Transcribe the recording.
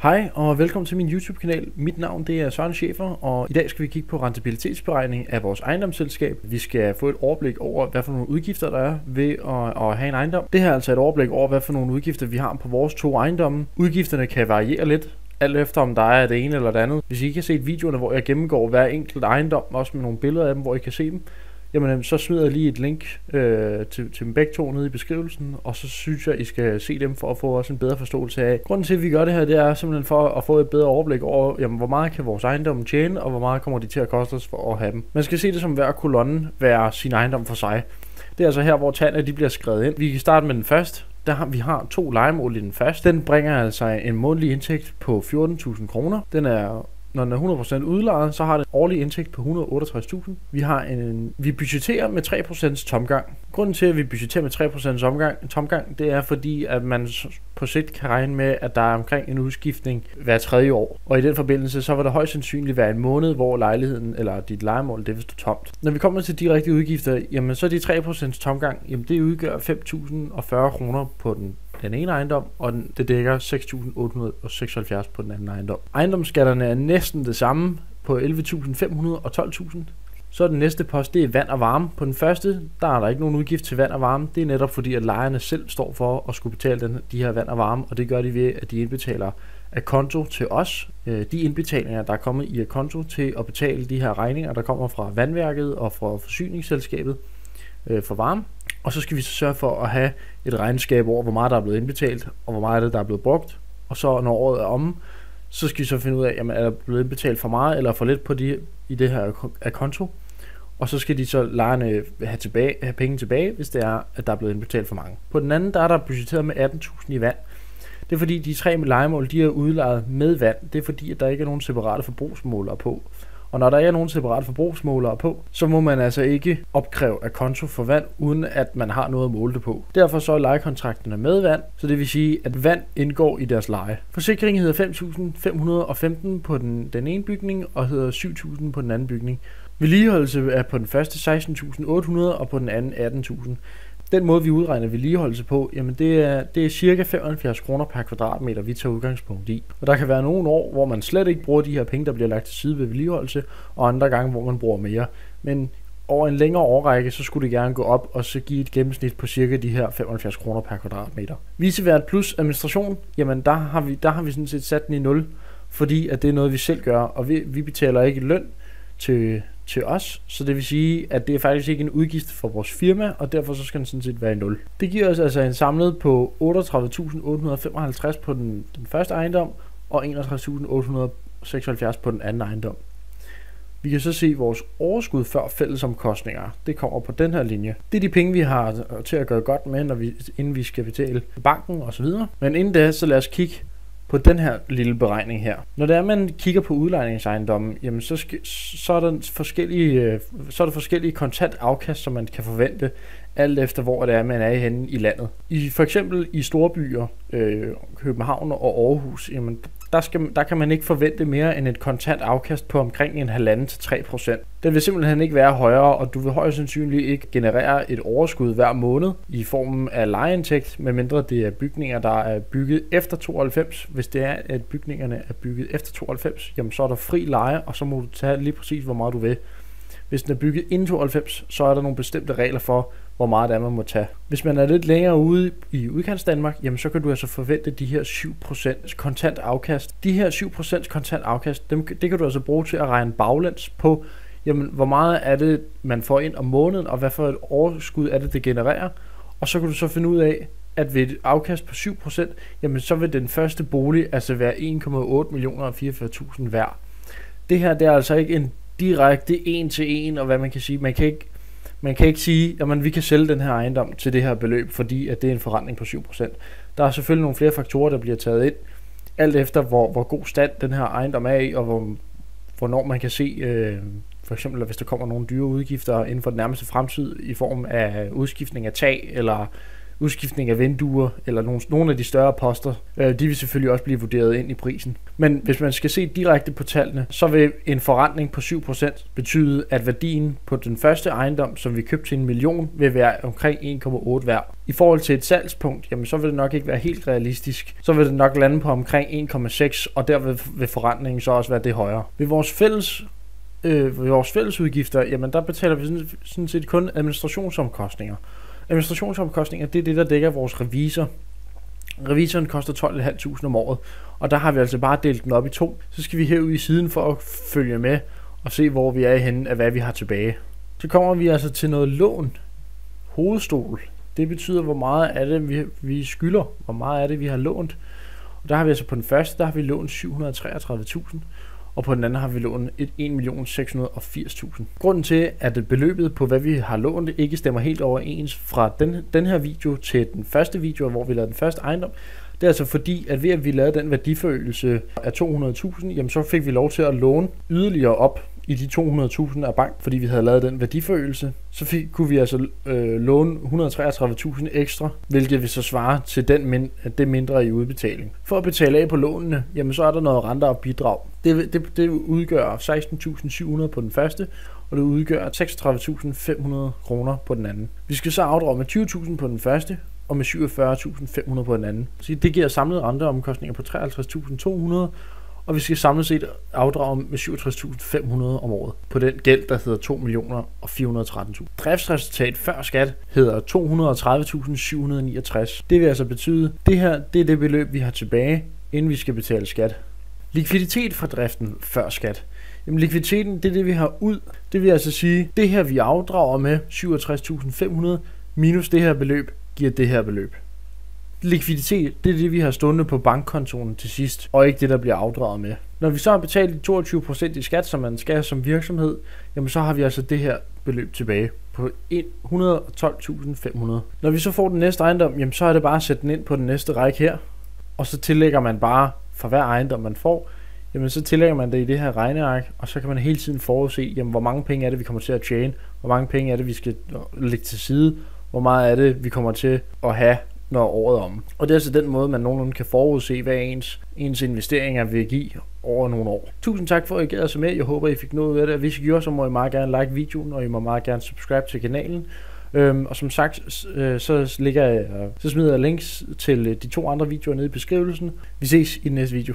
Hej og velkommen til min YouTube-kanal. Mit navn det er Søren Schäfer, og i dag skal vi kigge på rentabilitetsberegning af vores ejendomsselskab. Vi skal få et overblik over, hvad for nogle udgifter der er ved at have en ejendom. Det her er altså et overblik over, hvad for nogle udgifter vi har på vores to ejendomme. Udgifterne kan variere lidt, alt efter om der er det ene eller det andet. Hvis I ikke har set videoerne, hvor jeg gennemgår hver enkelt ejendom, også med nogle billeder af dem, hvor I kan se dem, jamen så smider jeg lige et link til dem begge to nede i beskrivelsen, og så synes jeg, I skal se dem for at få også en bedre forståelse af. Grunden til, at vi gør det her, det er simpelthen for at få et bedre overblik over, jamen, hvor meget kan vores ejendom tjene, og hvor meget kommer de til at koste os for at have dem. Man skal se det som hver kolonne være sin ejendom for sig. Det er altså her, hvor tallene de bliver skrevet ind. Vi kan starte med den første. Vi har to lejemål i den første. Den bringer altså en månedlig indtægt på 14.000 kroner. Når den er 100% udlejet, så har den årlig indtægt på 168.000. Vi budgetterer med 3% tomgang. Grunden til, at vi budgetterer med 3% tomgang, det er fordi, at man på sigt kan regne med, at der er omkring en udskiftning hver tredje år. Og i den forbindelse, så vil der højst sandsynligt være en måned, hvor lejligheden eller dit lejemål, det vil stå tomt. Når vi kommer til de rigtige udgifter, jamen så er de 3% tomgang, jamen det udgør 5.040 kroner på den ene ejendom, og det dækker 6.876 på den anden ejendom. Ejendomsskatterne er næsten det samme på 11.500 og 12.000. Så den næste post, det er vand og varme. På den første, der er der ikke nogen udgift til vand og varme. Det er netop fordi, at lejerne selv står for at skulle betale de her vand og varme, og det gør de ved, at de indbetaler aconto til os. De indbetalinger, der er kommet i aconto til at betale de her regninger, der kommer fra vandværket og fra forsyningsselskabet for varme. Og så skal vi så sørge for at have et regnskab over, hvor meget der er blevet indbetalt, og hvor meget af det, der er blevet brugt. Og så når året er omme, så skal vi så finde ud af, jamen, er der blevet indbetalt for meget eller for lidt i det her akonto. Og så skal de så lejerne have penge tilbage, hvis det er, at der er blevet indbetalt for mange. På den anden, der er der budgetteret med 18.000 i vand. Det er fordi, de tre lejemål, de er udlejet med vand. Det er fordi, at der ikke er nogen separate forbrugsmålere på. Og når der ikke er nogen separate forbrugsmålere på, så må man altså ikke opkræve aconto for vand, uden at man har noget at måle det på. Derfor så er lejekontrakterne med vand, så det vil sige, at vand indgår i deres leje. Forsikringen hedder 5.515 på den ene bygning, og hedder 7.000 på den anden bygning. Vedligeholdelse er på den første 16.800 og på den anden 18.000. Den måde, vi udregner vedligeholdelse på, jamen det er cirka 75 kroner per kvadratmeter, vi tager udgangspunkt i. Og der kan være nogle år, hvor man slet ikke bruger de her penge, der bliver lagt til side ved vedligeholdelse, og andre gange, hvor man bruger mere. Men over en længere årrække, så skulle det gerne gå op og så give et gennemsnit på cirka de her 75 kroner per kvadratmeter. Vicevært plus administration, jamen der har vi sådan set sat den i 0, fordi at det er noget, vi selv gør, og vi betaler ikke løn til os, så det vil sige, at det er faktisk ikke en udgift for vores firma, og derfor så skal den sådan set være i 0. Det giver os altså en samlet på 38.855 på den første ejendom, og 61.876 på den anden ejendom. Vi kan så se vores overskud før fællesomkostninger. Det kommer på den her linje. Det er de penge, vi har til at gøre godt med, inden vi skal betale banken osv. Men inden da, så lad os kigge på den her lille beregning her. Når det er, man kigger på udlejningsejendommen, jamen så er der forskellige kontant afkast, som man kan forvente, alt efter hvor det er, man er henne i landet. For eksempel i store byer, København og Aarhus, jamen der kan man ikke forvente mere end et kontant afkast på omkring 1,5-3%. Den vil simpelthen ikke være højere, og du vil højst sandsynligt ikke generere et overskud hver måned i formen af lejeindtægt, medmindre det er bygninger, der er bygget efter 92. Hvis det er, at bygningerne er bygget efter 92, jamen så er der fri leje, og så må du tage lige præcis, hvor meget du vil. Hvis den er bygget inden 92, så er der nogle bestemte regler for, hvor meget det er, man må tage. Hvis man er lidt længere ude i udkants Danmark, jamen så kan du altså forvente de her 7% kontant afkast. De her 7% kontant afkast, det kan du altså bruge til at regne baglæns på, jamen hvor meget er det, man får ind om måneden, og hvad for et overskud er det genererer. Og så kan du så finde ud af, at ved et afkast på 7%, jamen så vil den første bolig altså være 1,8.044.000 værd. Det her, det er altså ikke en direkte en til en, og hvad man kan sige, man kan ikke sige, at vi kan sælge den her ejendom til det her beløb, fordi at det er en forrentning på 7%. Der er selvfølgelig nogle flere faktorer, der bliver taget ind, alt efter hvor god stand den her ejendom er i, og hvornår man kan se, for eksempel hvis der kommer nogle dyre udgifter inden for den nærmeste fremtid, i form af udskiftning af tag, eller udskiftning af vinduer eller nogle af de større poster, de vil selvfølgelig også blive vurderet ind i prisen. Men hvis man skal se direkte på tallene, så vil en forrentning på 7% betyde, at værdien på den første ejendom, som vi købte til 1 million, vil være omkring 1,8 værd. I forhold til et salgspunkt, jamen så vil det nok ikke være helt realistisk. Så vil det nok lande på omkring 1,6, og der vil forrentningen så også være det højere. Ved vores fællesudgifter, jamen der betaler vi sådan set kun administrationsomkostninger. Administrationsomkostninger, det er det, der dækker vores revisor. Revisoren koster 12.500 om året, og der har vi altså bare delt den op i 2. Så skal vi herud i siden for at følge med og se, hvor vi er henne af, hvad vi har tilbage. Så kommer vi altså til noget lån. Hovedstol. Det betyder, hvor meget af det vi skylder, hvor meget af det vi har lånt. Og der har vi altså på den første, der har vi lånt 733.000. Og på den anden har vi lånt 1.680.000. Grunden til, at beløbet på, hvad vi har lånt, ikke stemmer helt overens fra den her video til den første video, hvor vi lavede den første ejendom, det er altså fordi, at ved at vi lavede den værdiforøgelse af 200.000, jamen så fik vi lov til at låne yderligere op i de 200.000 af bank, fordi vi havde lavet den værdiforøgelse. Så kunne vi altså låne 133.000 ekstra, hvilket vil så svare til det mindre i udbetaling. For at betale af på lånene, jamen så er der noget renter og bidrag. Det udgør 16.700 på den første, og det udgør 36.500 kroner på den anden. Vi skal så afdrage med 20.000 på den første, og med 47.500 på den anden. Så det giver samlede renteomkostninger på 53.200, og vi skal samlet set afdrage med 67.500 om året på den gæld, der hedder 2.413.000. Driftsresultat før skat hedder 230.769. Det vil altså betyde, det her det er det beløb, vi har tilbage, inden vi skal betale skat. Likviditet fra driften før skat. Jamen likviditeten, det er det, vi har ud. Det vil altså sige, det her vi afdrager med 67.500 minus det her beløb, giver det her beløb. Likviditet, det er det, vi har stående på bankkontoen til sidst, og ikke det, der bliver afdraget med. Når vi så har betalt 22% i skat, som man skal som virksomhed, jamen så har vi altså det her beløb tilbage på 112.500. Når vi så får den næste ejendom, jamen så er det bare at sætte den ind på den næste række her, og så tillægger man bare for hver ejendom, man får, jamen så tillægger man det i det her regneark, og så kan man hele tiden forudse, jamen hvor mange penge er det, vi kommer til at tjene, hvor mange penge er det, vi skal lægge til side, hvor meget er det, vi kommer til at have, når året er om. Og det er altså den måde, man nogenlunde kan forudse, hvad ens investeringer vil give over nogle år. Tusind tak for, at I gad os med. Jeg håber, I fik noget ud af det. Hvis I gjorde, så må I meget gerne like videoen, og I må meget gerne subscribe til kanalen. Og som sagt, så smider jeg links til de 2 andre videoer nede i beskrivelsen. Vi ses i den næste video.